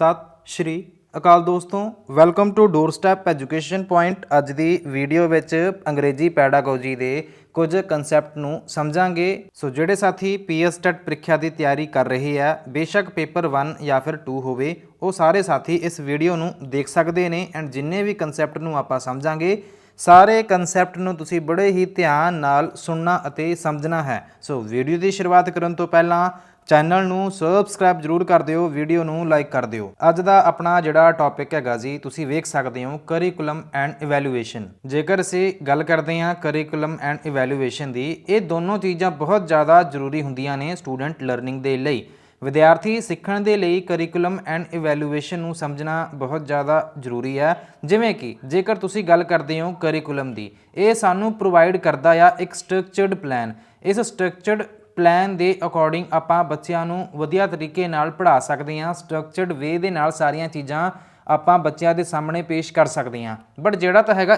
ਸਤਿ ਸ਼੍ਰੀ ਅਕਾਲ ਦੋਸਤੋ, welcome to doorstep education point. ਅੱਜ ਦੀ ਵੀਡੀਓ ਵਿੱਚ ਅੰਗਰੇਜ਼ੀ ਪੈਡਾਗੋਜੀ ਦੇ ਕੁਝ ਕਨਸੈਪਟ ਨੂੰ ਸਮਝਾਂਗੇ। ਸੋ ਜਿਹੜੇ ਸਾਥੀ ਪੀਐਸ ਟੈਟ ਪ੍ਰੀਖਿਆ ਦੀ ਤਿਆਰੀ ਕਰ ਰਹੇ ਆ, ਬੇਸ਼ੱਕ ਪੇਪਰ 1 ਜਾਂ ਫਿਰ 2 ਹੋਵੇ, ਉਹ ਸਾਰੇ ਸਾਥੀ ਇਸ ਵੀਡੀਓ ਨੂੰ ਦੇਖ ਸਕਦੇ ਨੇ। ਐਂਡ ਜਿੰਨੇ ਵੀ ਕਨਸੈਪਟ ਨੂੰ ਆਪਾਂ ਸਮਝਾਂਗੇ, ਸਾਰੇ ਕਨਸੈਪਟ ਨੂੰ ਤੁਸੀਂ ਬੜੇ ਹੀ ਧਿਆਨ ਨਾਲ ਸੁਣਨਾ ਅਤੇ ਸਮਝਣਾ ਹੈ। ਸੋ ਵੀਡੀਓ ਦੀ ਸ਼ੁਰੂਆਤ ਕਰਨ ਤੋਂ ਪਹਿਲਾਂ ਚੈਨਲ ਨੂੰ ਸਬਸਕ੍ਰਾਈਬ ਜ਼ਰੂਰ ਕਰ ਦਿਓ, ਵੀਡੀਓ ਨੂੰ ਲਾਈਕ ਕਰ ਦਿਓ। ਅੱਜ ਦਾ ਆਪਣਾ ਜਿਹੜਾ ਟੌਪਿਕ ਹੈਗਾ ਜੀ, ਤੁਸੀਂ ਵੇਖ ਸਕਦੇ ਹੋ ਕਰਿਕੂਲਮ ਐਂਡ ਇਵੈਲੂਏਸ਼ਨ। ਜੇਕਰ ਅਸੀਂ ਗੱਲ ਕਰਦੇ ਹਾਂ ਕਰਿਕੂਲਮ ਐਂਡ ਇਵੈਲੂਏਸ਼ਨ ਦੀ, ਇਹ ਦੋਨੋਂ ਚੀਜ਼ਾਂ ਬਹੁਤ ਜ਼ਿਆਦਾ ਜ਼ਰੂਰੀ ਹੁੰਦੀਆਂ ਨੇ ਸਟੂਡੈਂਟ ਲਰਨਿੰਗ ਦੇ ਲਈ। ਵਿਦਿਆਰਥੀ ਸਿੱਖਣ ਦੇ ਲਈ ਕਰਿਕੂਲਮ ਐਂਡ ਇਵੈਲੂਏਸ਼ਨ ਨੂੰ ਸਮਝਣਾ ਬਹੁਤ ਜ਼ਿਆਦਾ ਜ਼ਰੂਰੀ ਹੈ। ਜਿਵੇਂ ਕਿ ਜੇਕਰ ਤੁਸੀਂ ਗੱਲ ਕਰਦੇ ਹੋ ਕਰਿਕੂਲਮ ਦੀ, ਇਹ ਸਾਨੂੰ ਪ੍ਰੋਵਾਈਡ ਕਰਦਾ ਆ ਇੱਕ ਸਟਰਕਚਰਡ ਪਲਾਨ। ਇਸ ਸਟਰਕਚਰਡ ਪਲਾਨ ਦੇ ਅਕੋਰਡਿੰਗ ਆਪਾਂ ਬੱਚਿਆਂ ਨੂੰ ਵਧੀਆ ਤਰੀਕੇ ਨਾਲ ਪੜ੍ਹਾ ਸਕਦੇ ਹਾਂ। ਸਟਰਕਚਰਡ ਵੇ ਦੇ ਨਾਲ ਸਾਰੀਆਂ ਚੀਜ਼ਾਂ ਆਪਾਂ ਬੱਚਿਆਂ ਦੇ ਸਾਹਮਣੇ ਪੇਸ਼ ਕਰ ਸਕਦੇ ਹਾਂ। ਬਟ ਜਿਹੜਾ ਤਾਂ ਹੈਗਾ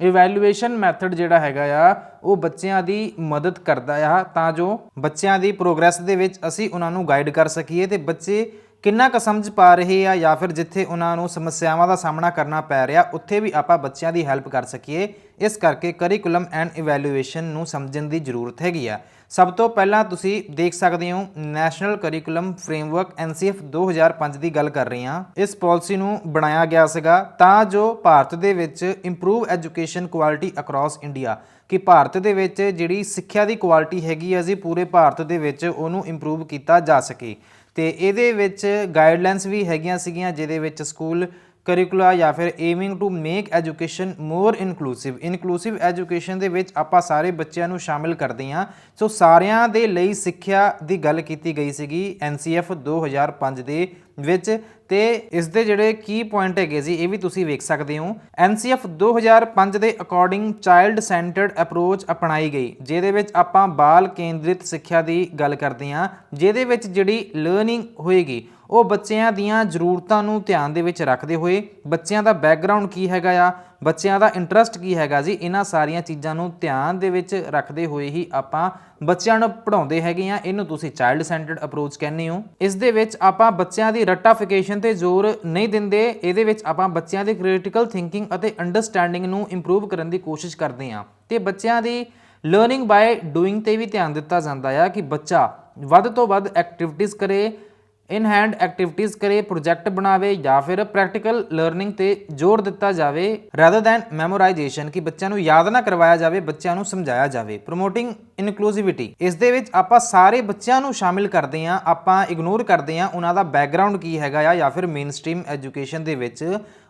ਇਵੈਲੂਏਸ਼ਨ ਮੈਥਡ ਜਿਹੜਾ ਹੈਗਾ ਆ, ਉਹ ਬੱਚਿਆਂ ਦੀ ਮਦਦ ਕਰਦਾ ਆ ਤਾਂ ਜੋ ਬੱਚਿਆਂ ਦੀ ਪ੍ਰੋਗਰੈਸ ਦੇ ਵਿੱਚ ਅਸੀਂ ਉਹਨਾਂ ਨੂੰ ਗਾਈਡ ਕਰ ਸਕੀਏ ਤੇ ਬੱਚੇ ਕਿੰਨਾ ਕੁ ਸਮਝ ਪਾ ਰਹੇ ਆ, ਜਾਂ ਫਿਰ ਜਿੱਥੇ ਉਹਨਾਂ ਨੂੰ ਸਮੱਸਿਆਵਾਂ ਦਾ ਸਾਹਮਣਾ ਕਰਨਾ ਪੈ ਰਿਹਾ, ਉੱਥੇ ਵੀ ਆਪਾਂ ਬੱਚਿਆਂ ਦੀ ਹੈਲਪ ਕਰ ਸਕੀਏ। ਇਸ ਕਰਕੇ ਕਰਿਕੂਲਮ ਐਂਡ ਇਵੈਲੂਏਸ਼ਨ ਨੂੰ ਸਮਝਣ ਦੀ ਜ਼ਰੂਰਤ ਹੈਗੀ ਆ। ਸਭ ਤੋਂ ਪਹਿਲਾਂ ਤੁਸੀਂ ਦੇਖ ਸਕਦੇ ਹੋ ਨੈਸ਼ਨਲ ਕਰਿਕੂਲਮ ਫਰੇਮਵਰਕ NCF 2005 ਦੀ ਗੱਲ ਕਰ ਰਹੇ ਹਾਂ। ਇਸ ਪਾਲਿਸੀ ਨੂੰ ਬਣਾਇਆ ਗਿਆ ਸੀਗਾ ਤਾਂ ਜੋ ਭਾਰਤ ਦੇ ਵਿੱਚ improve education quality across India, ਕਿ ਭਾਰਤ ਦੇ ਵਿੱਚ ਜਿਹੜੀ ਸਿੱਖਿਆ ਦੀ ਕੁਆਲਿਟੀ ਹੈਗੀ ਆ ਜੀ, ਪੂਰੇ ਭਾਰਤ ਦੇ ਵਿੱਚ ਉਹਨੂੰ ਇੰਪਰੂਵ ਕੀਤਾ ਜਾ ਸਕੇ। ਤੇ ਇਹਦੇ ਵਿੱਚ ਗਾਈਡਲਾਈਨਸ ਵੀ ਹੈਗੀਆਂ ਸੀਗੀਆਂ, ਜਿਹਦੇ ਵਿੱਚ ਸਕੂਲ ਕਰਿਕੂਲਾ ਜਾਂ ਫਿਰ aiming to make education more inclusive education ਦੇ ਵਿੱਚ ਆਪਾਂ ਸਾਰੇ ਬੱਚਿਆਂ ਨੂੰ ਸ਼ਾਮਿਲ ਕਰਦੇ ਹਾਂ। ਸੋ ਸਾਰਿਆਂ ਦੇ ਲਈ ਸਿੱਖਿਆ ਦੀ ਗੱਲ ਕੀਤੀ ਗਈ ਸੀਗੀ NCF 2005 ਦੇ ਵਿੱਚ। ਤੇ ਇਸ ਦੇ ਜਿਹੜੇ ਕੀ ਪੁਆਇੰਟ ਹੈਗੇ ਜੀ, ਇਹ ਵੀ ਤੁਸੀਂ ਵੇਖ ਸਕਦੇ ਹੋ। NCF 2005 ਦੇ ਅਕੋਰਡਿੰਗ ਚਾਈਲਡ ਸੈਂਟਰਡ ਅਪਰੋਚ ਅਪਣਾਈ ਗਈ, ਜਿਹਦੇ ਵਿੱਚ ਆਪਾਂ ਬਾਲ ਕੇਂਦਰਿਤ ਸਿੱਖਿਆ ਦੀ ਗੱਲ ਕਰਦੇ ਹਾਂ, ਜਿਹਦੇ ਵਿੱਚ ਜਿਹੜੀ ਲਰਨਿੰਗ ਹੋਏਗੀ ਉਹ ਬੱਚਿਆਂ ਦੀਆਂ ਜ਼ਰੂਰਤਾਂ ਨੂੰ ਧਿਆਨ ਦੇ ਵਿੱਚ ਰੱਖਦੇ ਹੋਏ, ਬੱਚਿਆਂ ਦਾ ਬੈਕਗਰਾਉਂਡ ਕੀ ਹੈਗਾ ਆ, ਬੱਚਿਆਂ ਦਾ ਇੰਟਰਸਟ ਕੀ ਹੈਗਾ ਜੀ, ਇਹਨਾਂ ਸਾਰੀਆਂ ਚੀਜ਼ਾਂ ਨੂੰ ਧਿਆਨ ਦੇ ਵਿੱਚ ਰੱਖਦੇ ਹੋਏ ਹੀ ਆਪਾਂ ਬੱਚਿਆਂ ਨੂੰ ਪੜ੍ਹਾਉਂਦੇ ਹੈਗੇ ਆ। ਇਹਨੂੰ ਤੁਸੀਂ ਚਾਈਲਡ ਸੈਂਟਰਡ ਅਪਰੋਚ ਕਹਿੰਦੇ ਹੋ। ਇਸ ਦੇ ਵਿੱਚ ਆਪਾਂ ਬੱਚਿਆਂ ਦੀ ਰੱਟਾਫਿਕੇਸ਼ਨ ਤੇ ਜ਼ੋਰ ਨਹੀਂ ਦਿੰਦੇ, ਇਹਦੇ ਵਿੱਚ ਆਪਾਂ ਬੱਚਿਆਂ ਦੀ ਕ੍ਰਿਟੀਕਲ ਥਿੰਕਿੰਗ ਅਤੇ ਅੰਡਰਸਟੈਂਡਿੰਗ ਨੂੰ ਇੰਪਰੂਵ ਕਰਨ ਦੀ ਕੋਸ਼ਿਸ਼ ਕਰਦੇ ਹਾਂ। ਤੇ ਬੱਚਿਆਂ ਦੀ ਲਰਨਿੰਗ ਬਾਏ ਡੂਇੰਗ ਤੇ ਵੀ ਧਿਆਨ ਦਿੱਤਾ ਜਾਂਦਾ ਆ ਕਿ ਬੱਚਾ ਵੱਧ ਤੋਂ ਵੱਧ ਐਕਟੀਵਿਟੀਜ਼ ਕਰੇ, ਇਨ ਹੈਂਡ ਐਕਟੀਵਿਟੀਜ਼ ਕਰੇ, ਪ੍ਰੋਜੈਕਟ ਬਣਾਵੇ, ਜਾਂ ਫਿਰ ਪ੍ਰੈਕਟੀਕਲ ਲਰਨਿੰਗ ਤੇ ਜ਼ੋਰ ਦਿੱਤਾ ਜਾਵੇ ਰੈਦਰ ਦੈਨ ਮੈਮੋਰਾਈਜੇਸ਼ਨ, ਕਿ ਬੱਚਿਆਂ ਨੂੰ ਯਾਦ ਨਾ ਕਰਵਾਇਆ ਜਾਵੇ, ਬੱਚਿਆਂ ਨੂੰ ਸਮਝਾਇਆ ਜਾਵੇ। ਪ੍ਰੋਮੋਟਿੰਗ ਇਨਕਲੂਸਿਵਿਟੀ, ਇਸ ਦੇ ਵਿੱਚ ਆਪਾਂ ਸਾਰੇ ਬੱਚਿਆਂ ਨੂੰ ਸ਼ਾਮਿਲ ਕਰਦੇ ਹਾਂ, ਆਪਾਂ ਇਗਨੋਰ ਕਰਦੇ ਹਾਂ ਉਹਨਾਂ ਦਾ ਬੈਕਗਰਾਉਂਡ ਕੀ ਹੈਗਾ ਆ, ਜਾਂ ਫਿਰ ਮੇਨ ਸਟ੍ਰੀਮ ਐਜੂਕੇਸ਼ਨ ਦੇ ਵਿੱਚ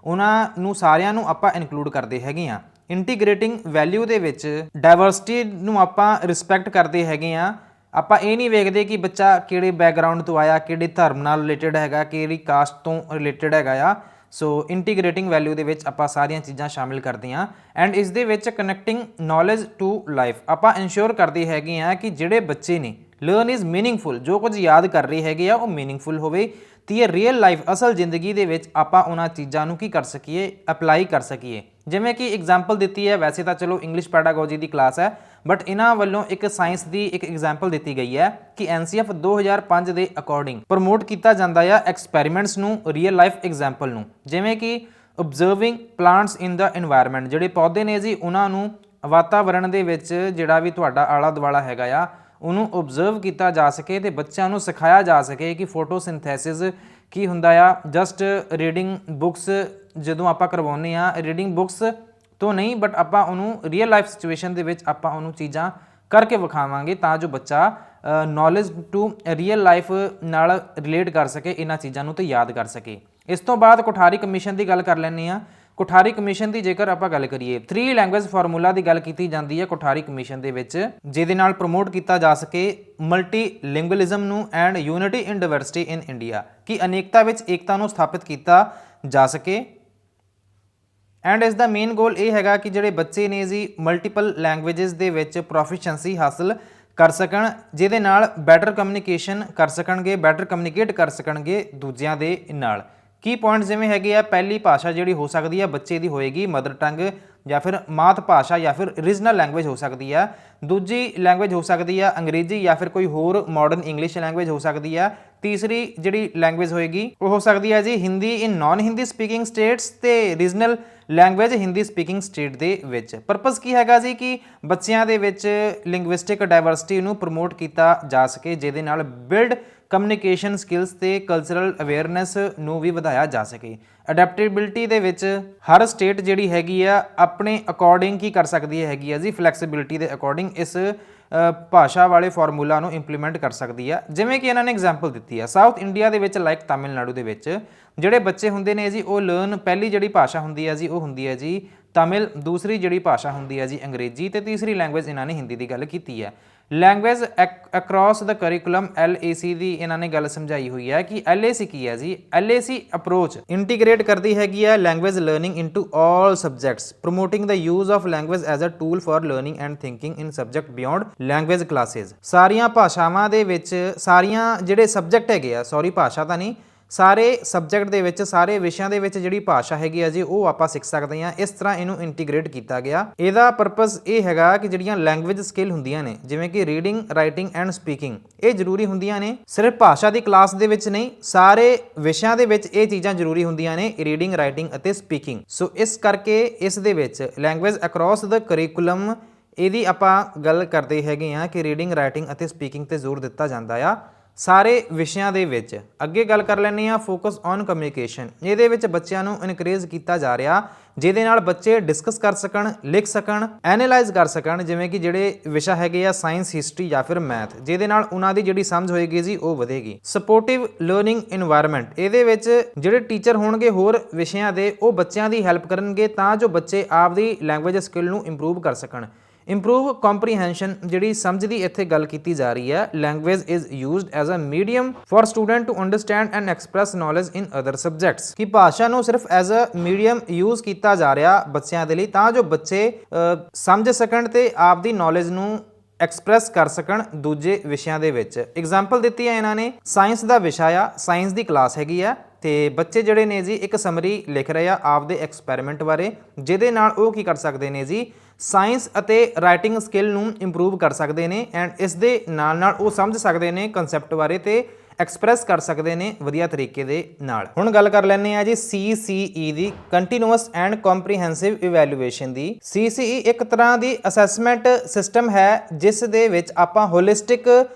ਉਹਨਾਂ ਨੂੰ ਸਾਰਿਆਂ ਨੂੰ ਆਪਾਂ ਇਨਕਲੂਡ ਕਰਦੇ ਹੈਗੇ ਹਾਂ। ਇੰਟੀਗ੍ਰੇਟਿੰਗ ਵੈਲਿਊ ਦੇ ਵਿੱਚ ਡਾਇਵਰਸਿਟੀ ਨੂੰ ਆਪਾਂ ਰਿਸਪੈਕਟ ਕਰਦੇ ਹੈਗੇ ਹਾਂ। ਆਪਾਂ ਇਹ ਨਹੀਂ ਵੇਖਦੇ ਕਿ ਬੱਚਾ ਕਿਹੜੇ ਬੈਕਗਰਾਉਂਡ ਤੋਂ ਆਇਆ, ਕਿਹੜੇ ਧਰਮ ਨਾਲ ਰਿਲੇਟਡ ਹੈਗਾ, ਕਿਹੜੀ ਕਾਸਟ ਤੋਂ ਰਿਲੇਟਡ ਹੈਗਾ ਆ। ਸੋ ਇੰਟੀਗ੍ਰੇਟਿੰਗ ਵੈਲਿਊ ਦੇ ਵਿੱਚ ਆਪਾਂ ਸਾਰੀਆਂ ਚੀਜ਼ਾਂ ਸ਼ਾਮਿਲ ਕਰਦੇ ਹਾਂ। ਐਂਡ ਇਸ ਦੇ ਵਿੱਚ ਕਨੈਕਟਿੰਗ ਨੌਲੇਜ ਟੂ ਲਾਈਫ, ਆਪਾਂ ਇਨਸ਼ੋਰ ਕਰਦੇ ਹੈਗੇ ਆ ਕਿ ਜਿਹੜੇ ਬੱਚੇ ਨੇ ਲਰਨ ਇਜ਼ ਮੀਨਿੰਗਫੁਲ, ਜੋ ਕੁਝ ਯਾਦ ਕਰ ਰਹੇ ਹੈਗੇ ਆ ਉਹ ਮੀਨਿੰਗਫੁਲ ਹੋਵੇ, ਤੇ ਇਹ ਰੀਅਲ ਲਾਈਫ ਅਸਲ ਜ਼ਿੰਦਗੀ ਦੇ ਵਿੱਚ ਆਪਾਂ ਉਹਨਾਂ ਚੀਜ਼ਾਂ ਨੂੰ ਕੀ ਕਰ ਸਕੀਏ, ਅਪਲਾਈ ਕਰ ਸਕੀਏ। ਜਿਵੇਂ ਕਿ ਐਗਜ਼ਾਮਪਲ ਦਿੱਤੀ ਹੈ, ਵੈਸੇ ਤਾਂ ਚਲੋ ਇੰਗਲਿਸ਼ ਪੈਡਾਗੋਜੀ ਦੀ ਕਲਾਸ ਹੈ, ਬਟ ਇਹਨਾਂ ਵੱਲੋਂ ਇੱਕ ਸਾਇੰਸ ਦੀ ਇੱਕ ਐਗਜ਼ਾਮਪਲ ਦਿੱਤੀ ਗਈ ਹੈ ਕਿ NCF 2005 ਦੇ ਅਕੋਰਡਿੰਗ ਪ੍ਰਮੋਟ ਕੀਤਾ ਜਾਂਦਾ ਆ ਐਕਸਪੈਰੀਮੈਂਟਸ ਨੂੰ, ਰੀਅਲ ਲਾਈਫ ਐਗਜ਼ਾਮਪਲ ਨੂੰ। ਜਿਵੇਂ ਕਿ ਓਬਜ਼ਰਵਿੰਗ ਪਲਾਂਟਸ ਇਨ ਦਾ এনवायरमेंट, ਜਿਹੜੇ ਪੌਦੇ ਨੇ ਜੀ ਉਹਨਾਂ ਨੂੰ ਵਾਤਾਵਰਣ ਦੇ ਵਿੱਚ ਜਿਹੜਾ ਵੀ ਤੁਹਾਡਾ ਆਲਾ ਦੁਆਲਾ ਹੈਗਾ ਆ ਉਹਨੂੰ ਓਬਜ਼ਰਵ ਕੀਤਾ ਜਾ ਸਕੇ ਤੇ ਬੱਚਿਆਂ ਨੂੰ ਸਿਖਾਇਆ ਜਾ ਸਕੇ ਕਿ ਫੋਟੋਸਿੰਥੈਸਿਸ ਕੀ ਹੁੰਦਾ ਆ। ਜਸਟ ਰੀਡਿੰਗ ਬੁੱਕਸ ਜਦੋਂ ਆਪਾਂ ਕਰਵਾਉਂਦੇ ਆ, ਰੀਡਿੰਗ ਬੁੱਕਸ ਤੋਂ ਨਹੀਂ, ਬਟ ਆਪਾਂ ਉਹਨੂੰ ਰੀਅਲ ਲਾਈਫ ਸਿਚੁਏਸ਼ਨ ਦੇ ਵਿੱਚ ਆਪਾਂ ਉਹਨੂੰ ਚੀਜ਼ਾਂ ਕਰਕੇ ਵਿਖਾਵਾਂਗੇ ਤਾਂ ਜੋ ਬੱਚਾ ਨੌਲੇਜ ਟੂ ਰੀਅਲ ਲਾਈਫ ਨਾਲ ਰਿਲੇਟ ਕਰ ਸਕੇ, ਇਹਨਾਂ ਚੀਜ਼ਾਂ ਨੂੰ ਤੇ ਯਾਦ ਕਰ ਸਕੇ। ਇਸ ਤੋਂ ਬਾਅਦ ਕੋਠਾਰੀ ਕਮਿਸ਼ਨ ਦੀ ਗੱਲ ਕਰ ਲੈਂਦੇ ਆ। ਕੋਠਾਰੀ ਕਮਿਸ਼ਨ ਦੀ ਜੇਕਰ ਆਪਾਂ ਗੱਲ ਕਰੀਏ, 3 ਲੈਂਗੁਏਜ ਫਾਰਮੂਲਾ ਦੀ ਗੱਲ ਕੀਤੀ ਜਾਂਦੀ ਹੈ ਕੋਠਾਰੀ ਕਮਿਸ਼ਨ ਦੇ ਵਿੱਚ, ਜਿਹਦੇ ਨਾਲ ਪ੍ਰਮੋਟ ਕੀਤਾ ਜਾ ਸਕੇ ਮਲਟੀ ਲਿੰਗੁਅਲਿਜ਼ਮ ਨੂੰ and unity in diversity in India, ਕਿ ਅਨੇਕਤਾ ਵਿੱਚ ਏਕਤਾ ਨੂੰ ਸਥਾਪਿਤ ਕੀਤਾ ਜਾ ਸਕੇ। ਐਂਡ ਇਸ ਦਾ ਮੇਨ ਗੋਲ ਇਹ ਹੈਗਾ ਕਿ ਜਿਹੜੇ ਬੱਚੇ ਨੇ ਜੀ ਮਲਟੀਪਲ ਲੈਂਗੁਏਜਸ ਦੇ ਵਿੱਚ ਪ੍ਰੋਫੀਸ਼ੀਐਂਸੀ ਹਾਸਲ ਕਰ ਸਕਣ, ਜਿਹਦੇ ਨਾਲ ਬੈਟਰ ਕਮਿਊਨੀਕੇਸ਼ਨ ਕਰ ਸਕਣਗੇ, ਬੈਟਰ ਕਮਿਊਨੀਕੇਟ ਕਰ ਸਕਣਗੇ ਦੂਜਿਆਂ ਦੇ ਨਾਲ। ਕੀ ਪੁਆਇੰਟ ਜਿਵੇਂ ਹੈਗੇ ਆ, ਪਹਿਲੀ ਭਾਸ਼ਾ ਜਿਹੜੀ ਹੋ ਸਕਦੀ ਹੈ ਬੱਚੇ ਦੀ ਹੋਏਗੀ ਮਦਰ ਟੰਗ, ਜਾਂ ਫਿਰ ਮਾਤ ਭਾਸ਼ਾ ਜਾਂ ਫਿਰ ਰੀਜਨਲ ਲੈਂਗੁਏਜ ਹੋ ਸਕਦੀ ਆ। ਦੂਜੀ ਲੈਂਗੁਏਜ ਹੋ ਸਕਦੀ ਆ ਅੰਗਰੇਜ਼ੀ ਜਾਂ ਫਿਰ ਕੋਈ ਹੋਰ ਮਾਡਰਨ ਇੰਗਲਿਸ਼ ਲੈਂਗੁਏਜ ਹੋ ਸਕਦੀ ਆ। ਤੀਸਰੀ ਜਿਹੜੀ ਲੈਂਗੁਏਜ ਹੋਏਗੀ ਉਹ ਹੋ ਸਕਦੀ ਹੈ ਜੀ ਹਿੰਦੀ ਇਨ ਨਾਨ ਹਿੰਦੀ ਸਪੀਕਿੰਗ ਸਟੇਟਸ ਤੇ regional language Hindi speaking state ਦੇ ਵਿੱਚ। ਪਰਪਸ ਕੀ ਹੈਗਾ ਜੀ ਕਿ ਬੱਚਿਆਂ ਦੇ ਵਿੱਚ ਲਿੰਗੁਇਸਟਿਕ ਡਾਇਵਰਸਿਟੀ ਨੂੰ ਪ੍ਰਮੋਟ ਕੀਤਾ ਜਾ ਸਕੇ, ਜਿਹਦੇ ਨਾਲ ਬਿਲਡ ਕਮਿਊਨੀਕੇਸ਼ਨ ਸਕਿੱਲਸ ਤੇ ਕਲਚਰਲ ਅਵੇਅਰਨੈਸ ਨੂੰ ਵੀ ਵਧਾਇਆ ਜਾ ਸਕੇ। ਅਡੈਪਟੇਬਿਲਿਟੀ ਦੇ ਵਿੱਚ ਹਰ ਸਟੇਟ ਜਿਹੜੀ ਹੈਗੀ ਆ ਆਪਣੇ ਅਕੋਰਡਿੰਗ ਕੀ ਕਰ ਸਕਦੀ ਹੈਗੀ ਆ ਜੀ, ਫਲੈਕਸੀਬਿਲਿਟੀ ਦੇ ਅਕੋਰਡਿੰਗ ਇਸ ਭਾਸ਼ਾ ਵਾਲੇ ਫਾਰਮੂਲਾ ਨੂੰ ਇੰਪਲੀਮੈਂਟ ਕਰ ਸਕਦੀ ਆ। ਜਿਵੇਂ ਕਿ ਇਹਨਾਂ ਨੇ ਐਗਜ਼ਾਮਪਲ ਦਿੱਤੀ ਆ ਸਾਊਥ ਇੰਡੀਆ ਦੇ ਵਿੱਚ ਲਾਈਕ ਤਾਮਿਲਨਾਡੂ ਦੇ ਵਿੱਚ ਜਿਹੜੇ ਬੱਚੇ ਹੁੰਦੇ ਨੇ ਜੀ ਉਹ ਲਰਨ ਪਹਿਲੀ ਜਿਹੜੀ ਭਾਸ਼ਾ ਹੁੰਦੀ ਹੈ ਜੀ ਉਹ ਹੁੰਦੀ ਹੈ ਜੀ ਤਮਿਲ, ਦੂਸਰੀ ਜਿਹੜੀ ਭਾਸ਼ਾ ਹੁੰਦੀ ਹੈ ਜੀ ਅੰਗਰੇਜ਼ੀ ਤੇ ਤੀਸਰੀ ਲੈਂਗੁਏਜ ਇਹਨਾਂ ਨੇ ਹਿੰਦੀ ਦੀ ਗੱਲ ਕੀਤੀ ਹੈ। ਲੈਂਗੁਏਜ ਅਕ੍ਰੋਸ ਦਾ ਕਰਿਕੂਲਮ LAC ਦੀ ਇਹਨਾਂ ਨੇ ਗੱਲ ਸਮਝਾਈ ਹੋਈ ਹੈ ਕਿ LAC ਕੀ ਹੈ ਜੀ, LAC ਅਪਰੋਚ ਇੰਟੀਗ੍ਰੇਟ ਕਰਦੀ ਹੈਗੀ ਹੈ language learning into all subjects, promoting ਦਾ use of language as a tool for learning and thinking in subject beyond language classes. ਸਾਰੀਆਂ ਭਾਸ਼ਾਵਾਂ ਦੇ ਵਿੱਚ ਸਾਰੀਆਂ ਜਿਹੜੇ ਸਬਜੈਕਟ ਹੈਗੇ ਆ, ਸੌਰੀ ਭਾਸ਼ਾ ਤਾਂ ਨਹੀਂ, ਸਾਰੇ ਸਬਜੈਕਟ ਦੇ ਵਿੱਚ ਸਾਰੇ ਵਿਸ਼ਿਆਂ ਦੇ ਵਿੱਚ ਜਿਹੜੀ ਭਾਸ਼ਾ ਹੈਗੀ ਆ ਜੀ ਉਹ ਆਪਾਂ ਸਿੱਖ ਸਕਦੇ ਹਾਂ। ਇਸ ਤਰ੍ਹਾਂ ਇਹਨੂੰ ਇੰਟੀਗ੍ਰੇਟ ਕੀਤਾ ਗਿਆ। ਇਹਦਾ ਪਰਪਸ ਇਹ ਹੈਗਾ ਕਿ ਜਿਹੜੀਆਂ ਲੈਂਗੁਏਜ ਸਕਿੱਲ ਹੁੰਦੀਆਂ ਨੇ ਜਿਵੇਂ ਕਿ ਰੀਡਿੰਗ, ਰਾਈਟਿੰਗ ਐਂਡ ਸਪੀਕਿੰਗ, ਇਹ ਜ਼ਰੂਰੀ ਹੁੰਦੀਆਂ ਨੇ। ਸਿਰਫ ਭਾਸ਼ਾ ਦੀ ਕਲਾਸ ਦੇ ਵਿੱਚ ਨਹੀਂ, ਸਾਰੇ ਵਿਸ਼ਿਆਂ ਦੇ ਵਿੱਚ ਇਹ ਚੀਜ਼ਾਂ ਜ਼ਰੂਰੀ ਹੁੰਦੀਆਂ ਨੇ, ਰੀਡਿੰਗ, ਰਾਈਟਿੰਗ ਅਤੇ ਸਪੀਕਿੰਗ। ਸੋ ਇਸ ਕਰਕੇ ਇਸ ਦੇ ਵਿੱਚ ਲੈਂਗੁਏਜ ਅਕ੍ਰੋਸ ਦਾ ਕਰਿਕੂਲਮ ਇਹਦੀ ਆਪਾਂ ਗੱਲ ਕਰਦੇ ਹੈਗੇ ਆ ਕਿ ਰੀਡਿੰਗ, ਰਾਈਟਿੰਗ ਅਤੇ ਸਪੀਕਿੰਗ ਤੇ ਜ਼ੋਰ ਦਿੱਤਾ ਜਾਂਦਾ ਆ ਸਾਰੇ ਵਿਸ਼ਿਆਂ ਦੇ ਵਿੱਚ। ਅੱਗੇ ਗੱਲ ਕਰ ਲੈਂਦੇ ਆ ਫੋਕਸ ਔਨ ਕਮਿਊਨੀਕੇਸ਼ਨ। ਇਹਦੇ ਵਿੱਚ ਬੱਚਿਆਂ ਨੂੰ ਇਨਕਰੇਜ ਕੀਤਾ ਜਾ ਰਿਹਾ ਜਿਹਦੇ ਨਾਲ ਬੱਚੇ ਡਿਸਕਸ ਕਰ ਸਕਣ, ਲਿਖ ਸਕਣ, ਐਨਾਲਾਈਜ਼ ਕਰ ਸਕਣ, ਜਿਵੇਂ ਕਿ ਜਿਹੜੇ ਵਿਸ਼ਾ ਹੈਗੇ ਆ ਸਾਇੰਸ, ਹਿਸਟਰੀ ਜਾਂ ਫਿਰ ਮੈਥ, ਜਿਹਦੇ ਨਾਲ ਉਹਨਾਂ ਦੀ ਜਿਹੜੀ ਸਮਝ ਹੋਏਗੀ ਜੀ ਉਹ ਵਧੇਗੀ। ਸਪੋਰਟਿਵ ਲਰਨਿੰਗ ਇਨਵਾਇਰਨਮੈਂਟ, ਇਹਦੇ ਵਿੱਚ ਜਿਹੜੇ ਟੀਚਰ ਹੋਣਗੇ ਹੋਰ ਵਿਸ਼ਿਆਂ ਦੇ ਉਹ ਬੱਚਿਆਂ ਦੀ ਹੈਲਪ ਕਰਨਗੇ ਤਾਂ ਜੋ ਬੱਚੇ ਆਪਦੀ ਲੈਂਗੁਏਜ ਸਕਿੱਲ ਨੂੰ ਇੰਪਰੂਵ ਕਰ ਸਕਣ। ਇੰਪਰੂਵ ਕੰਪਰੀਹੈਂਸ਼ਨ, ਜਿਹੜੀ ਸਮਝ ਦੀ ਇੱਥੇ ਗੱਲ ਕੀਤੀ ਜਾ ਰਹੀ ਹੈ। Language is used as a medium for student to understand and express knowledge in other subjects, ਕਿ ਭਾਸ਼ਾ ਨੂੰ ਸਿਰਫ ਐਜ਼ ਅ ਮੀਡੀਅਮ ਯੂਜ਼ ਕੀਤਾ ਜਾ ਰਿਹਾ ਬੱਚਿਆਂ ਦੇ ਲਈ ਤਾਂ ਜੋ ਬੱਚੇ ਸਮਝ ਸਕਣ ਤੇ ਆਪਦੀ ਨੌਲੇਜ ਨੂੰ ਐਕਸਪ੍ਰੈਸ ਕਰ ਸਕਣ ਦੂਜੇ ਵਿਸ਼ਿਆਂ ਦੇ ਵਿੱਚ। ਐਗਜ਼ਾਮਪਲ ਦਿੱਤੀ ਹੈ ਇਹਨਾਂ ਨੇ, ਸਾਇੰਸ ਦਾ ਵਿਸ਼ਾ ਆ, ਸਾਇੰਸ ਦੀ ਕਲਾਸ ਹੈਗੀ ਆ ਤੇ ਬੱਚੇ ਜਿਹੜੇ ਨੇ ਜੀ ਇੱਕ ਸਮਰੀ ਲਿਖ ਰਹੇ ਆ ਆਪਦੇ ਐਕਸਪੈਰੀਮੈਂਟ ਬਾਰੇ, ਜਿਹਦੇ ਨਾਲ ਉਹ ਕੀ ਕਰ ਸਕਦੇ ਨੇ ਜੀ ਸਾਇੰਸ ਅਤੇ ਰਾਈਟਿੰਗ ਸਕਿੱਲ ਨੂੰ ਇੰਪਰੂਵ ਕਰ ਸਕਦੇ ਨੇ ਐਂਡ ਇਸ ਦੇ ਨਾਲ ਨਾਲ ਉਹ ਸਮਝ ਸਕਦੇ ਨੇ ਕਨਸੈਪਟ ਬਾਰੇ ਤੇ ਐਕਸਪ੍ਰੈਸ ਕਰ ਸਕਦੇ ਨੇ ਵਧੀਆ ਤਰੀਕੇ ਦੇ ਨਾਲ। ਹੁਣ ਗੱਲ ਕਰ ਲੈਂਦੇ ਆ ਜੀ CCE the, continuous and comprehensive evaluation the. CCE ਇੱਕ ਤਰ੍ਹਾਂ ਦੀ ਅਸੈਸਮੈਂਟ ਸਿਸਟਮ ਹੈ ਜਿਸ ਦੇ ਵਿੱਚ ਆਪਾਂ ਹੋਲਿਸਟਿਕ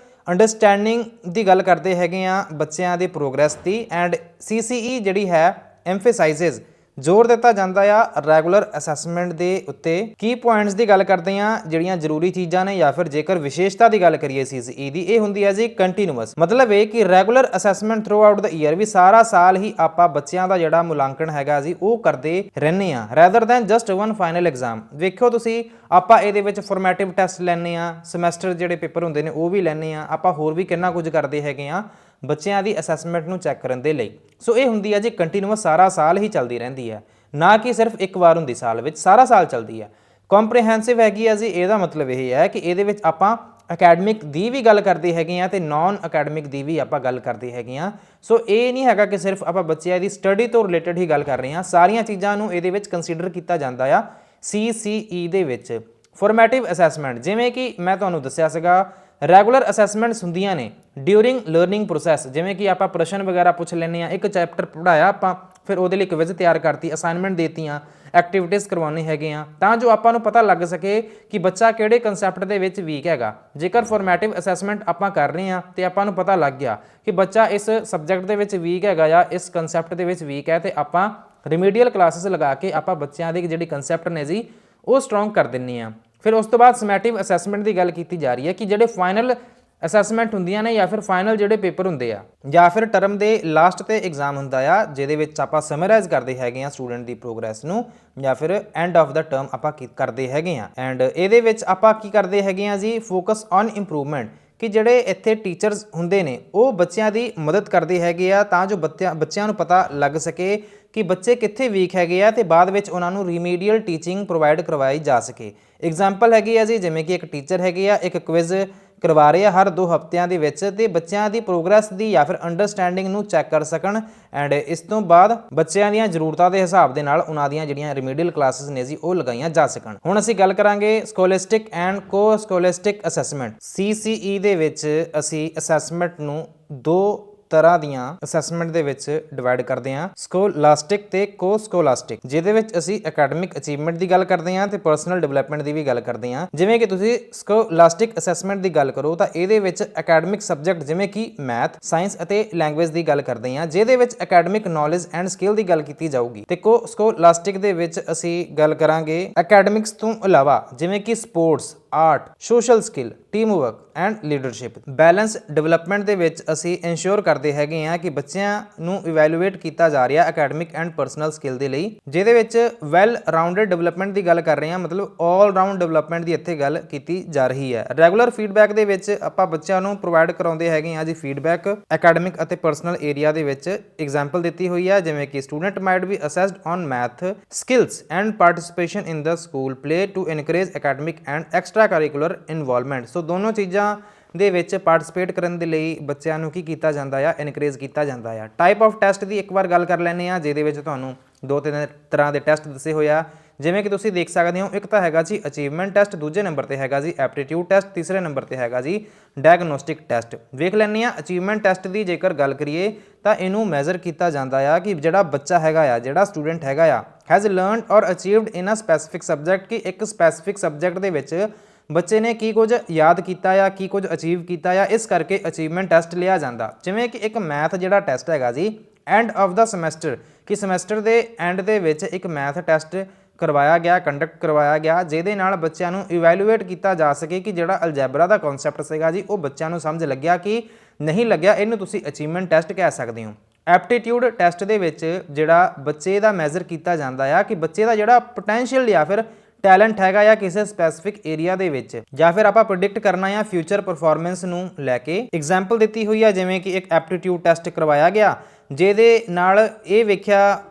ਅੰਡਰਸਟੈਂਡਿੰਗ ਦੀ ਗੱਲ ਕਰਦੇ ਹੈਗੇ ਆ ਬੱਚਿਆਂ ਦੇ ਪ੍ਰੋਗਰੈਸ ਦੀ। ਐਂਡ CCE ਜਿਹੜੀ ਹੈ ਐਮਫੇਸਾਈਜ਼ਸ, ਜ਼ੋਰ ਦਿੱਤਾ ਜਾਂਦਾ ਆ ਰੈਗੂਲਰ ਅਸੈਸਮੈਂਟ ਦੇ ਉੱਤੇ। ਕੀ ਪੁਆਇੰਟਸ ਦੀ ਗੱਲ ਕਰਦੇ ਆ ਜਿਹੜੀਆਂ ਜ਼ਰੂਰੀ ਚੀਜ਼ਾਂ ਨੇ ਜਾਂ ਫਿਰ ਜੇਕਰ ਵਿਸ਼ੇਸ਼ਤਾ ਦੀ ਗੱਲ ਕਰੀਏ CCE ਦੀ, ਇਹ ਹੁੰਦੀ ਹੈ ਜੀ ਕੰਟੀਨਿਊਅਸ, ਮਤਲਬ ਇਹ ਕਿ ਰੈਗੂਲਰ ਅਸੈਸਮੈਂਟ ਥਰੂ ਆਊਟ ਦਾ ਈਅਰ, ਵੀ ਸਾਰਾ ਸਾਲ ਹੀ ਆਪਾਂ ਬੱਚਿਆਂ ਦਾ ਜਿਹੜਾ ਮੁਲਾਂਕਣ ਹੈਗਾ ਜੀ ਉਹ ਕਰਦੇ ਰਹਿੰਦੇ ਆ rather than just one final exam. ਵੇਖੋ ਤੁਸੀਂ, ਆਪਾਂ ਇਹਦੇ ਵਿੱਚ ਫੋਰਮੈਟਿਵ ਟੈਸਟ ਲੈਂਦੇ ਆ, ਸਮੈਸਟਰ ਜਿਹੜੇ ਪੇਪਰ ਹੁੰਦੇ ਨੇ ਉਹ ਵੀ ਲੈਂਦੇ ਆ, ਆਪਾਂ ਹੋਰ ਵੀ ਕਿੰਨਾ ਕੁਝ ਕਰਦੇ ਹੈਗੇ ਆ ਬੱਚਿਆਂ ਦੀ ਅਸੈਸਮੈਂਟ ਨੂੰ ਚੈੱਕ ਕਰਨ ਦੇ ਲਈ। ਸੋ ਇਹ ਹੁੰਦੀ ਹੈ ਜੀ ਕੰਟੀਨਿਊਅਸ, ਸਾਰਾ ਸਾਲ ਹੀ ਚੱਲਦੀ ਰਹਿੰਦੀ ਹੈ, ਨਾ ਕਿ ਸਿਰਫ ਇੱਕ ਵਾਰ ਹੁੰਦੀ ਸਾਲ ਵਿੱਚ, ਸਾਰਾ ਸਾਲ ਚੱਲਦੀ ਹੈ। ਕੰਪਰੀਹੈਂਸਿਵ ਹੈਗੀ ਆ ਜੀ, ਇਹਦਾ ਮਤਲਬ ਇਹ ਹੈ ਕਿ ਇਹਦੇ ਵਿੱਚ ਆਪਾਂ ਅਕੈਡਮਿਕ ਦੀ ਵੀ ਗੱਲ ਕਰਦੇ ਹੈਗੇ ਆ ਤੇ ਨਾਨ ਅਕੈਡਮਿਕ ਦੀ ਵੀ ਆਪਾਂ ਗੱਲ ਕਰਦੇ ਹੈਗੇ ਆ। ਸੋ ਇਹ ਨਹੀਂ ਹੈਗਾ ਕਿ ਸਿਰਫ ਆਪਾਂ ਬੱਚਿਆਂ ਦੀ ਸਟੱਡੀ ਤੋਂ ਰਿਲੇਟਡ ਹੀ ਗੱਲ ਕਰ ਰਹੇ ਹਾਂ, ਸਾਰੀਆਂ ਚੀਜ਼ਾਂ ਨੂੰ ਇਹਦੇ ਵਿੱਚ ਕੰਸੀਡਰ ਕੀਤਾ ਜਾਂਦਾ ਆ CCE ਦੇ ਵਿੱਚ। ਫੋਰਮੈਟਿਵ ਅਸੈਸਮੈਂਟ, ਜਿਵੇਂ ਕਿ ਮੈਂ ਤੁਹਾਨੂੰ ਦੱਸਿਆ ਸੀਗਾ ਰੈਗੂਲਰ ਅਸੈਸਮੈਂਟਸ ਹੁੰਦੀਆਂ ਨੇ ਡਿਊਰਿੰਗ ਲਰਨਿੰਗ ਪ੍ਰੋਸੈਸ, ਜਿਵੇਂ ਕਿ ਆਪਾਂ ਪ੍ਰਸ਼ਨ ਵਗੈਰਾ ਪੁੱਛ ਲੈਂਦੇ ਆ, ਇੱਕ ਚੈਪਟਰ ਪੜ੍ਹਾਇਆ ਆਪਾਂ, ਫਿਰ ਉਹਦੇ ਲਈ ਕੁਇਜ਼ ਤਿਆਰ ਕਰਤੀ, ਅਸਾਈਨਮੈਂਟ ਦੇਤੀਆਂ, ਐਕਟੀਵਿਟੀਜ਼ ਕਰਵਾਉਣੇ ਹੈਗੇ ਆ ਤਾਂ ਜੋ ਆਪਾਂ ਨੂੰ ਪਤਾ ਲੱਗ ਸਕੇ ਕਿ ਬੱਚਾ ਕਿਹੜੇ ਕਨਸੈਪਟ ਦੇ ਵਿੱਚ ਵੀਕ ਹੈਗਾ। ਜੇਕਰ ਫੋਰਮੈਟਿਵ ਅਸੈਸਮੈਂਟ ਆਪਾਂ ਕਰ ਰਹੇ ਆ ਤੇ ਆਪਾਂ ਨੂੰ ਪਤਾ ਲੱਗ ਗਿਆ ਕਿ ਬੱਚਾ ਇਸ ਸਬਜੈਕਟ ਦੇ ਵਿੱਚ ਵੀਕ ਹੈਗਾ ਜਾਂ ਇਸ ਕਨਸੈਪਟ ਦੇ ਵਿੱਚ ਵੀਕ ਹੈ, ਤੇ ਆਪਾਂ ਰਿਮੀਡੀਅਲ ਕਲਾਸਿਸ ਲਗਾ ਕੇ ਆਪਾਂ ਬੱਚਿਆਂ ਦੇ ਜਿਹੜੀ ਕਨਸੈਪਟ ਨੇ ਜੀ ਉਹ ਸਟਰੋਂਗ ਕਰ ਦਿੰਦੇ ਆ। ਫਿਰ ਉਸ ਤੋਂ ਬਾਅਦ ਸਮੈਟਿਵ ਅਸੈਸਮੈਂਟ ਦੀ ਗੱਲ ਕੀਤੀ ਜਾ ਰਹੀ ਹੈ ਕਿ ਜਿਹੜੇ ਫਾਈਨਲ ਅਸੈਸਮੈਂਟ ਹੁੰਦੀਆਂ ਨੇ ਜਾਂ ਫਿਰ ਫਾਈਨਲ ਜਿਹੜੇ ਪੇਪਰ ਹੁੰਦੇ ਆ ਜਾਂ ਫਿਰ ਟਰਮ ਦੇ ਲਾਸਟ ਤੇ ਐਗਜ਼ਾਮ ਹੁੰਦਾ ਆ, ਜਿਹਦੇ ਵਿੱਚ ਆਪਾਂ ਸਮਰਾਈਜ਼ ਕਰਦੇ ਹੈਗੇ ਆ ਸਟੂਡੈਂਟ ਦੀ ਪ੍ਰੋਗਰੈਸ ਨੂੰ, ਜਾਂ ਫਿਰ ਐਂਡ ਆਫ ਦਾ ਟਰਮ ਆਪਾਂ ਕੀ ਕਰਦੇ ਹੈਗੇ ਆ। ਐਂਡ ਇਹਦੇ ਵਿੱਚ ਆਪਾਂ ਕੀ ਕਰਦੇ ਹੈਗੇ ਆ ਜੀ ਫੋਕਸ ਔਨ ਇੰਪਰੂਵਮੈਂਟ, ਕਿ ਜਿਹੜੇ ਇੱਥੇ ਟੀਚਰਸ ਹੁੰਦੇ ਨੇ ਉਹ ਬੱਚਿਆਂ ਦੀ ਮਦਦ ਕਰਦੇ ਹੈਗੇ ਆ ਤਾਂ ਜੋ ਬੱਚਿਆਂ ਨੂੰ ਪਤਾ ਲੱਗ ਸਕੇ ਕਿ ਬੱਚੇ ਕਿੱਥੇ ਵੀਕ ਹੈਗੇ ਆ ਤੇ ਬਾਅਦ ਵਿੱਚ ਉਹਨਾਂ ਨੂੰ ਰੀਮੀਡੀਅਲ ਟੀਚਿੰਗ ਪ੍ਰੋਵਾਈਡ ਕਰਵਾਈ ਜਾ ਸਕੇ। ਐਗਜ਼ਾਮਪਲ ਹੈਗੀ ਆ ਜੀ, ਜਿਵੇਂ ਕਿ ਇੱਕ ਟੀਚਰ ਹੈਗੇ ਆ, ਇੱਕ ਕੁਇਜ਼ ਕਰਵਾ ਰਹੇ ਆ ਹਰ 2 ਹਫ਼ਤਿਆਂ ਦੇ ਵਿੱਚ ਤੇ ਬੱਚਿਆਂ ਦੀ ਪ੍ਰੋਗਰੈਸ ਦੀ ਜਾਂ ਫਿਰ ਅੰਡਰਸਟੈਂਡਿੰਗ ਨੂੰ ਚੈੱਕ ਕਰ ਸਕਣ ਐਂਡ ਇਸ ਤੋਂ ਬਾਅਦ ਬੱਚਿਆਂ ਦੀਆਂ ਜ਼ਰੂਰਤਾਂ ਦੇ ਹਿਸਾਬ ਦੇ ਨਾਲ ਉਹਨਾਂ ਦੀਆਂ ਜਿਹੜੀਆਂ ਰਿਮੀਡੀਅਲ ਕਲਾਸਿਸ ਨੇ ਜੀ ਉਹ ਲਗਾਈਆਂ ਜਾ ਸਕਣ। ਹੁਣ ਅਸੀਂ ਗੱਲ ਕਰਾਂਗੇ ਸਕੋਲੈਸਟਿਕ ਐਂਡ ਕੋ ਸਕੋਲੈਸਟਿਕ ਅਸੈਸਮੈਂਟ। CCE ਦੇ ਵਿੱਚ ਅਸੀਂ ਅਸੈਸਮੈਂਟ ਨੂੰ 2 ਤਰ੍ਹਾਂ ਦੀਆਂ ਅਸੈਸਮੈਂਟ ਦੇ ਵਿੱਚ ਡਿਵਾਈਡ ਕਰਦੇ ਹਾਂ, ਸਕੋਲਾਸਟਿਕ ਤੇ ਕੋ ਸਕੋਲਾਸਟਿਕ, ਜਿਹਦੇ ਵਿੱਚ ਅਸੀਂ ਅਕੈਡਮਿਕ ਅਚੀਵਮੈਂਟ ਦੀ ਗੱਲ ਕਰਦੇ ਹਾਂ ਤੇ ਪਰਸਨਲ ਡਿਵੈਲਪਮੈਂਟ ਦੀ ਵੀ ਗੱਲ ਕਰਦੇ ਹਾਂ। ਜਿਵੇਂ ਕਿ ਤੁਸੀਂ ਸਕੋਲਾਸਟਿਕ ਅਸੈਸਮੈਂਟ ਦੀ ਗੱਲ ਕਰੋ ਤਾਂ ਇਹਦੇ ਵਿੱਚ ਅਕੈਡਮਿਕ ਸਬਜੈਕਟ ਜਿਵੇਂ ਕਿ ਮੈਥ, ਸਾਇੰਸ ਅਤੇ ਲੈਂਗੁਏਜ ਦੀ ਗੱਲ ਕਰਦੇ ਹਾਂ, ਜਿਹਦੇ ਵਿੱਚ ਅਕੈਡਮਿਕ ਨੌਲੇਜ ਐਂਡ ਸਕਿੱਲ ਦੀ ਗੱਲ ਕੀਤੀ ਜਾਊਗੀ। ਤੇ ਕੋ ਸਕੋਲਾਸਟਿਕ ਦੇ ਵਿੱਚ ਅਸੀਂ ਗੱਲ ਕਰਾਂਗੇ ਅਕੈਡਮਿਕਸ ਤੋਂ ਇਲਾਵਾ ਜਿਵੇਂ ਕਿ sports, art, social skill, team work and leadership. Balance development ਦੇ ਵਿੱਚ ਅਸੀਂ ਇਨਸ਼ੋਰ ਕਰਦੇ ਹੈਗੇ ਆ ਕਿ ਬੱਚਿਆਂ ਨੂੰ ਇਵੈਲੂਏਟ ਕੀਤਾ ਜਾ ਰਿਹਾ ਅਕੈਡਮਿਕ ਐਂਡ ਪਰਸਨਲ ਸਕਿੱਲ ਦੇ ਲਈ, ਜਿਹਦੇ ਵਿੱਚ ਵੈਲ ਰਾਊਂਡਡ ਡਿਵੈਲਪਮੈਂਟ ਦੀ ਗੱਲ ਕਰ ਰਹੇ ਹਾਂ, ਮਤਲਬ ਆਲ ਰਾਊਂਡ ਡਿਵੈਲਪਮੈਂਟ ਦੀ ਇੱਥੇ ਗੱਲ ਕੀਤੀ ਜਾ ਰਹੀ ਹੈ। ਰੈਗੂਲਰ ਫੀਡਬੈਕ ਦੇ ਵਿੱਚ ਆਪਾਂ ਬੱਚਿਆਂ ਨੂੰ ਪ੍ਰੋਵਾਈਡ ਕਰਾਉਂਦੇ ਹੈਗੇ ਆ ਜੀ ਫੀਡਬੈਕ ਅਕੈਡਮਿਕ ਅਤੇ ਪਰਸਨਲ ਏਰੀਆ ਦੇ ਵਿੱਚ। ਐਗਜ਼ਾਮਪਲ ਦਿੱਤੀ ਹੋਈ ਹੈ ਜਿਵੇਂ ਕਿ student might be assessed on math skills and participation in the school play to encourage academic and extra curricular involvement. So ਦੋਨੋਂ ਚੀਜ਼ਾਂ ਦੇ ਵਿੱਚ ਪਾਰਟਿਸਿਪੇਟ ਕਰਨ ਦੇ ਲਈ ਬੱਚਿਆਂ ਨੂੰ ਕੀ ਕੀਤਾ ਜਾਂਦਾ ਆ, ਇਨਕਰੇਜ ਕੀਤਾ ਜਾਂਦਾ ਆ। ਟਾਈਪ ਆਫ ਟੈਸਟ ਦੀ ਇੱਕ ਵਾਰ ਗੱਲ ਕਰ ਲੈਂਦੇ ਆ, ਜਿਹਦੇ ਵਿੱਚ ਤੁਹਾਨੂੰ 2-3 ਤਰ੍ਹਾਂ ਦੇ ਟੈਸਟ ਦੱਸੇ ਹੋਏ ਆ। ਜਿਵੇਂ ਕਿ ਤੁਸੀਂ ਦੇਖ ਸਕਦੇ ਹੋ, ਇੱਕ ਤਾਂ ਹੈਗਾ ਜੀ ਅਚੀਵਮੈਂਟ ਟੈਸਟ, ਦੂਜੇ ਨੰਬਰ ਤੇ ਹੈਗਾ ਜੀ ਐਪਟੀਟਿਊਡ ਟੈਸਟ, ਤੀਸਰੇ ਨੰਬਰ ਤੇ ਹੈਗਾ ਜੀ ਡਾਇਗਨੋਸਟਿਕ ਟੈਸਟ। ਵੇਖ ਲੈਂਦੇ ਆ ਅਚੀਵਮੈਂਟ ਟੈਸਟ ਦੀ ਜੇਕਰ ਗੱਲ ਕਰੀਏ ਤਾਂ ਇਹਨੂੰ ਮੈਜ਼ਰ ਕੀਤਾ ਜਾਂਦਾ ਆ ਕਿ ਜਿਹੜਾ ਬੱਚਾ ਹੈਗਾ ਆ, ਜਿਹੜਾ ਸਟੂਡੈਂਟ ਹੈਗਾ ਆ, ਹੈਜ਼ ਲਰਨਡ ਔਰ ਅਚੀਵਡ ਇਨ ਅ ਸਪੈਸੀਫਿਕ ਸਬਜੈਕਟ, ਕਿ ਇੱਕ ਸਪੈਸੀਫਿਕ ਸਬਜੈਕਟ ਦੇ ਵਿੱਚ ਬੱਚੇ ਨੇ ਕੀ ਕੁਝ ਯਾਦ ਕੀਤਾ ਆ, ਕੀ ਕੁਝ ਅਚੀਵ ਕੀਤਾ ਆ, ਇਸ ਕਰਕੇ ਅਚੀਵਮੈਂਟ ਟੈਸਟ ਲਿਆ ਜਾਂਦਾ। ਜਿਵੇਂ ਕਿ ਇੱਕ ਮੈਥ ਜਿਹੜਾ ਟੈਸਟ ਹੈਗਾ ਜੀ ਐਂਡ ਆਫ ਦਾ ਸਮੈਸਟਰ, ਕਿ ਸਮੈਸਟਰ ਦੇ ਐਂਡ ਦੇ ਵਿੱਚ ਇੱਕ ਮੈਥ ਟੈਸਟ ਕਰਵਾਇਆ ਗਿਆ, ਕੰਡਕਟ ਕਰਵਾਇਆ ਗਿਆ, ਜਿਹਦੇ ਨਾਲ ਬੱਚਿਆਂ ਨੂੰ ਇਵੈਲੂਏਟ ਕੀਤਾ ਜਾ ਸਕੇ ਕਿ ਜਿਹੜਾ ਅਲਜੈਬਰਾ ਦਾ ਕਨਸੈਪਟ ਸੀਗਾ ਜੀ ਉਹ ਬੱਚਿਆਂ ਨੂੰ ਸਮਝ ਲੱਗਿਆ ਕਿ ਨਹੀਂ ਲੱਗਿਆ, ਇਹਨੂੰ ਤੁਸੀਂ ਅਚੀਵਮੈਂਟ ਟੈਸਟ ਕਹਿ ਸਕਦੇ ਹੋ। ਐਪਟੀਟਿਊਡ ਟੈਸਟ ਦੇ ਵਿੱਚ ਜਿਹੜਾ ਬੱਚੇ ਦਾ ਮੈਜ਼ਰ ਕੀਤਾ ਜਾਂਦਾ ਆ ਕਿ ਬੱਚੇ ਦਾ ਜਿਹੜਾ ਪੋਟੈਂਸ਼ੀਅਲ ਜਾਂ ਫਿਰ ਟੈਲੈਂਟ ਹੈਗਾ ਆ ਕਿਸੇ ਸਪੈਸੀਫਿਕ ਏਰੀਆ ਦੇ ਵਿੱਚ, ਜਾਂ ਫਿਰ ਆਪਾਂ ਪ੍ਰੈਡਿਕਟ ਕਰਨਾ ਆ ਫਿਊਚਰ ਪਰਫਾਰਮੈਂਸ ਨੂੰ ਲੈ ਕੇ। ਐਗਜ਼ਾਮਪਲ ਦਿੱਤੀ ਹੋਈ ਆ ਜਿਵੇਂ ਕਿ ਇੱਕ ਐਪਟੀਟਿਊਡ ਟੈਸਟ ਕਰਵਾਇਆ ਗਿਆ, ਜਿਹਦੇ ਨਾਲ ਇਹ ਵੇਖਿਆ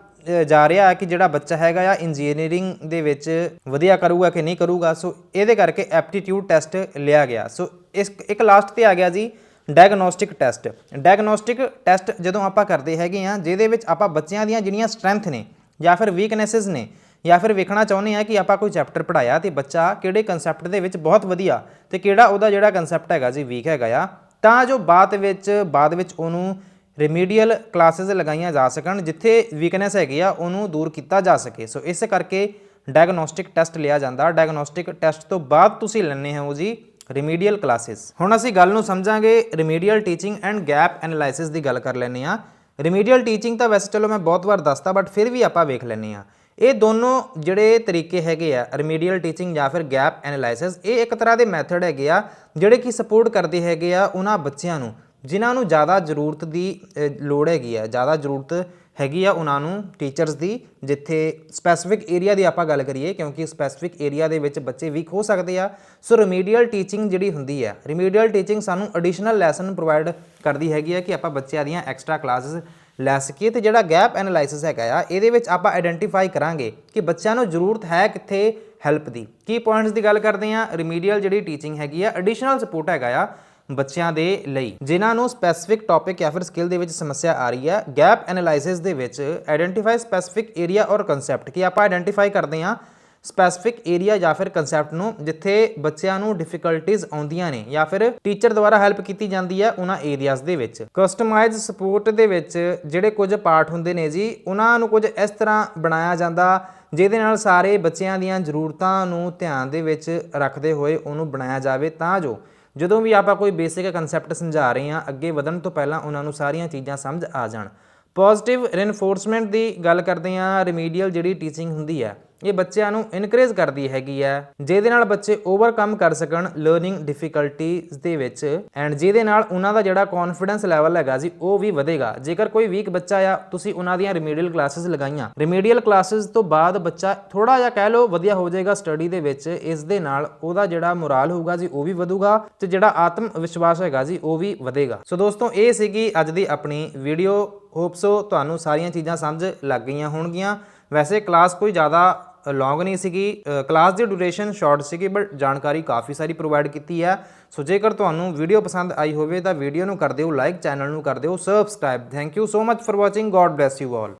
ਜਾ ਰਿਹਾ ਕਿ ਜਿਹੜਾ ਬੱਚਾ ਹੈਗਾ ਆ ਇੰਜੀਨੀਅਰਿੰਗ ਦੇ ਵਿੱਚ ਵਧੀਆ ਕਰੂਗਾ ਕਿ ਨਹੀਂ ਕਰੂਗਾ। ਸੋ ਇਹਦੇ ਕਰਕੇ ਐਪਟੀਟਿਊਡ ਟੈਸਟ ਲਿਆ ਗਿਆ। ਸੋ ਇਸ ਇੱਕ ਲਾਸਟ ਤੇ ਆ ਗਿਆ ਜੀ ਡਾਇਗਨੋਸਟਿਕ ਟੈਸਟ। ਡਾਇਗਨੋਸਟਿਕ ਟੈਸਟ ਜਦੋਂ ਆਪਾਂ ਕਰਦੇ ਹੈਗੇ ਆ, ਜਿਹਦੇ ਵਿੱਚ ਆਪਾਂ ਬੱਚਿਆਂ ਦੀਆਂ ਜਿਹੜੀਆਂ ਸਟਰੈਂਥ ਨੇ ਜਾਂ ਫਿਰ ਵੀਕਨੈਸਿਸ ਨੇ, ਜਾਂ ਫਿਰ ਵੇਖਣਾ ਚਾਹੁੰਦੇ ਆ ਕਿ ਆਪਾਂ ਕੋਈ ਚੈਪਟਰ ਪੜ੍ਹਾਇਆ ਤੇ ਬੱਚਾ ਕਿਹੜੇ ਕਨਸੈਪਟ ਦੇ ਵਿੱਚ ਬਹੁਤ ਵਧੀਆ ਤੇ ਕਿਹੜਾ ਉਹਦਾ ਜਿਹੜਾ ਕਨਸੈਪਟ ਹੈਗਾ ਜੀ ਵੀਕ ਹੈਗਾ ਆ, ਤਾਂ ਜੋ ਬਾਅਦ ਵਿੱਚ ਉਹਨੂੰ ਰਿਮੀਡੀਅਲ ਕਲਾਸਿਸ ਲਗਾਈਆਂ ਜਾ ਸਕਣ, ਜਿੱਥੇ ਵੀਕਨੈਸ ਹੈਗੀ ਆ ਉਹਨੂੰ ਦੂਰ ਕੀਤਾ ਜਾ ਸਕੇ। ਸੋ ਇਸ ਕਰਕੇ ਡਾਇਗਨੋਸਟਿਕ ਟੈਸਟ ਲਿਆ ਜਾਂਦਾ। ਡਾਇਗਨੋਸਟਿਕ ਟੈਸਟ ਤੋਂ ਬਾਅਦ ਤੁਸੀਂ ਲੈਣੇ ਹੋ ਜੀ ਰਿਮੀਡੀਅਲ ਕਲਾਸਿਸ। ਹੁਣ ਅਸੀਂ ਗੱਲ ਨੂੰ ਸਮਝਾਂਗੇ remedial teaching and gap analysis ਦੀ ਗੱਲ ਕਰ ਲੈਂਦੇ ਆ। ਰਿਮੀਡੀਅਲ ਟੀਚਿੰਗ ਤਾਂ ਵੈਸੇ ਚਲੋ ਮੈਂ ਬਹੁਤ ਵਾਰ ਦੱਸਤਾ, ਬਟ ਫਿਰ ਵੀ ਆਪਾਂ ਵੇਖ ਲੈਂਦੇ ਆ। ਇਹ ਦੋਨੋਂ ਜਿਹੜੇ ਤਰੀਕੇ ਹੈਗੇ ਆ, ਰਿਮੀਡੀਅਲ ਟੀਚਿੰਗ ਜਾਂ ਫਿਰ ਗੈਪ ਐਨਾਲਾਈਸਿਸ, ਇਹ ਇੱਕ ਤਰ੍ਹਾਂ ਦੇ ਮੈਥਡ ਹੈਗੇ ਆ ਜਿਹੜੇ ਕਿ ਸਪੋਰਟ ਕਰਦੇ ਹੈਗੇ ਆ ਉਹਨਾਂ ਬੱਚਿਆਂ ਨੂੰ ਜਿਨ੍ਹਾਂ ਨੂੰ ਜ਼ਿਆਦਾ ਜ਼ਰੂਰਤ ਦੀ ਲੋੜ ਹੈਗੀ ਆ, ਜ਼ਿਆਦਾ ਜ਼ਰੂਰਤ ਹੈਗੀ ਆ ਉਹਨਾਂ ਨੂੰ ਟੀਚਰਸ ਦੀ, ਜਿੱਥੇ ਸਪੈਸੀਫਿਕ ਏਰੀਆ ਦੀ ਆਪਾਂ ਗੱਲ ਕਰੀਏ, ਕਿਉਂਕਿ ਸਪੈਸੀਫਿਕ ਏਰੀਆ ਦੇ ਵਿੱਚ ਬੱਚੇ ਵੀਕ ਹੋ ਸਕਦੇ ਆ। ਸੋ ਰਿਮੀਡੀਅਲ ਟੀਚਿੰਗ ਜਿਹੜੀ ਹੁੰਦੀ ਹੈ, ਰਿਮੀਡੀਅਲ ਟੀਚਿੰਗ ਸਾਨੂੰ ਐਡੀਸ਼ਨਲ ਲੈਸਨ ਪ੍ਰੋਵਾਈਡ ਕਰਦੀ ਹੈਗੀ ਆ ਕਿ ਆਪਾਂ ਬੱਚਿਆਂ ਦੀਆਂ ਐਕਸਟਰਾ ਕਲਾਸਿਸ ਲੈ ਸਕੀਏ। ਤੇ ਜਿਹੜਾ ਗੈਪ ਐਨਾਲਾਈਸਿਸ ਹੈਗਾ ਆ, ਇਹਦੇ ਵਿੱਚ ਆਪਾਂ ਆਈਡੈਂਟੀਫਾਈ ਕਰਾਂਗੇ ਕਿ ਬੱਚਿਆਂ ਨੂੰ ਜ਼ਰੂਰਤ ਹੈ ਕਿੱਥੇ ਹੈਲਪ ਦੀ। ਕੀ ਪੁਆਇੰਟਸ ਦੀ ਗੱਲ ਕਰਦੇ ਆ, ਰਿਮੀਡੀਅਲ ਜਿਹੜੀ ਟੀਚਿੰਗ ਹੈਗੀ ਆ ਐਡੀਸ਼ਨਲ ਸਪੋਰਟ ਹੈਗਾ ਆ ਬੱਚਿਆਂ ਦੇ ਲਈ ਜਿਨ੍ਹਾਂ ਨੂੰ ਸਪੈਸੀਫਿਕ ਟੌਪਿਕ ਜਾਂ ਫਿਰ ਸਕਿੱਲ ਦੇ ਵਿੱਚ ਸਮੱਸਿਆ ਆ ਰਹੀ ਹੈ। ਗੈਪ ਐਨਾਲਾਈਸਿਸ ਦੇ ਵਿੱਚ ਆਈਡੈਂਟੀਫਾਈ ਸਪੈਸੀਫਿਕ ਏਰੀਆ ਔਰ ਕਨਸੈਪਟ, ਕਿ ਆਪਾਂ ਆਈਡੈਂਟੀਫਾਈ ਕਰਦੇ ਹਾਂ ਸਪੈਸੀਫਿਕ ਏਰੀਆ ਜਾਂ ਫਿਰ ਕਨਸੈਪਟ ਨੂੰ ਜਿੱਥੇ ਬੱਚਿਆਂ ਨੂੰ ਡਿਫਿਕਲਟੀਜ਼ ਆਉਂਦੀਆਂ ਨੇ ਜਾਂ ਫਿਰ ਟੀਚਰ ਦੁਆਰਾ ਹੈਲਪ ਕੀਤੀ ਜਾਂਦੀ ਹੈ ਉਹਨਾਂ ਏਰੀਆਜ਼ ਦੇ ਵਿੱਚ। ਕਸਟਮਾਈਜ਼ ਸਪੋਰਟ ਦੇ ਵਿੱਚ ਜਿਹੜੇ ਕੁਝ ਪਾਰਟ ਹੁੰਦੇ ਨੇ ਜੀ, ਉਹਨਾਂ ਨੂੰ ਕੁਝ ਇਸ ਤਰ੍ਹਾਂ ਬਣਾਇਆ ਜਾਂਦਾ ਜਿਹਦੇ ਨਾਲ ਸਾਰੇ ਬੱਚਿਆਂ ਦੀਆਂ ਜ਼ਰੂਰਤਾਂ ਨੂੰ ਧਿਆਨ ਦੇ ਵਿੱਚ ਰੱਖਦੇ ਹੋਏ ਉਹਨੂੰ ਬਣਾਇਆ ਜਾਵੇ, ਤਾਂ ਜੋ ਜਦੋਂ ਵੀ ਆਪਾਂ ਕੋਈ ਬੇਸਿਕ ਕਨਸੈਪਟ ਸਮਝਾ ਰਹੇ ਹਾਂ ਅੱਗੇ ਵਧਣ ਤੋਂ ਪਹਿਲਾਂ ਉਹਨਾਂ ਨੂੰ ਸਾਰੀਆਂ ਚੀਜ਼ਾਂ ਸਮਝ ਆ ਜਾਣ। ਪੋਜ਼ਿਟਿਵ ਰੀਇਨਫੋਰਸਮੈਂਟ ਦੀ ਗੱਲ ਕਰਦੇ ਹਾਂ। ਰਿਮੀਡੀਅਲ ਜਿਹੜੀ ਟੀਚਿੰਗ ਹੁੰਦੀ ਹੈ ਇਹ ਬੱਚਿਆਂ ਨੂੰ ਇਨਕਰੇਜ ਕਰਦੀ ਹੈਗੀ ਹੈ, ਜਿਹਦੇ ਨਾਲ ਬੱਚੇ ਓਵਰਕਮ ਕਰ ਸਕਣ ਲਰਨਿੰਗ ਡਿਫਿਕਲਟੀਜ਼ ਦੇ ਵਿੱਚ, ਐਂਡ ਜਿਹਦੇ ਨਾਲ ਉਹਨਾਂ ਦਾ ਜਿਹੜਾ ਕੌਨਫੀਡੈਂਸ ਲੈਵਲ ਹੈਗਾ ਜੀ ਉਹ ਵੀ ਵਧੇਗਾ। ਜੇਕਰ ਕੋਈ ਵੀਕ ਬੱਚਾ ਆ, ਤੁਸੀਂ ਉਹਨਾਂ ਦੀਆਂ ਰਿਮੀਡੀਅਲ ਕਲਾਸਿਸ ਲਗਾਈਆਂ, ਰਿਮੀਡੀਅਲ ਕਲਾਸਿਸ ਤੋਂ ਬਾਅਦ ਬੱਚਾ ਥੋੜਾ ਜਿਹਾ ਕਹਿ ਲਓ ਵਧੀਆ ਹੋ ਜਾਏਗਾ ਸਟੱਡੀ ਦੇ ਵਿੱਚ, ਇਸ ਦੇ ਨਾਲ ਉਹਦਾ ਜਿਹੜਾ ਮੋਰਾਲ ਹੋਊਗਾ ਜੀ ਉਹ ਵੀ ਵਧੂਗਾ ਤੇ ਜਿਹੜਾ ਆਤਮ ਵਿਸ਼ਵਾਸ ਹੈਗਾ ਜੀ ਉਹ ਵੀ ਵਧੇਗਾ। ਸੋ ਦੋਸਤੋ, ਇਹ ਸੀਗੀ ਅੱਜ ਦੀ ਆਪਣੀ ਵੀਡੀਓ। ਹੋਪ ਸੋ ਤੁਹਾਨੂੰ ਸਾਰੀਆਂ ਚੀਜ਼ਾਂ ਸਮਝ ਲੱਗ ਗਈਆਂ ਹੋਣਗੀਆਂ। ਵੈਸੇ ਕਲਾਸ ਕੋਈ ਜ਼ਿਆਦਾ ਲੌਂਗ ਨਹੀਂ ਸੀਗੀ, ਕਲਾਸ ਦੀ ਡਿਊਰੇਸ਼ਨ ਸ਼ਾਰਟ ਸੀਗੀ, ਬਟ ਜਾਣਕਾਰੀ ਕਾਫੀ ਸਾਰੀ ਪ੍ਰੋਵਾਈਡ ਕੀਤੀ ਹੈ। ਸੋ ਜੇਕਰ ਤੁਹਾਨੂੰ ਵੀਡੀਓ ਪਸੰਦ ਆਈ ਹੋਵੇ ਤਾਂ ਵੀਡੀਓ ਨੂੰ ਕਰ ਦਿਓ ਲਾਈਕ, ਚੈਨਲ ਨੂੰ ਕਰ ਦਿਓ subscribe. Thank you so much for watching. God bless you all.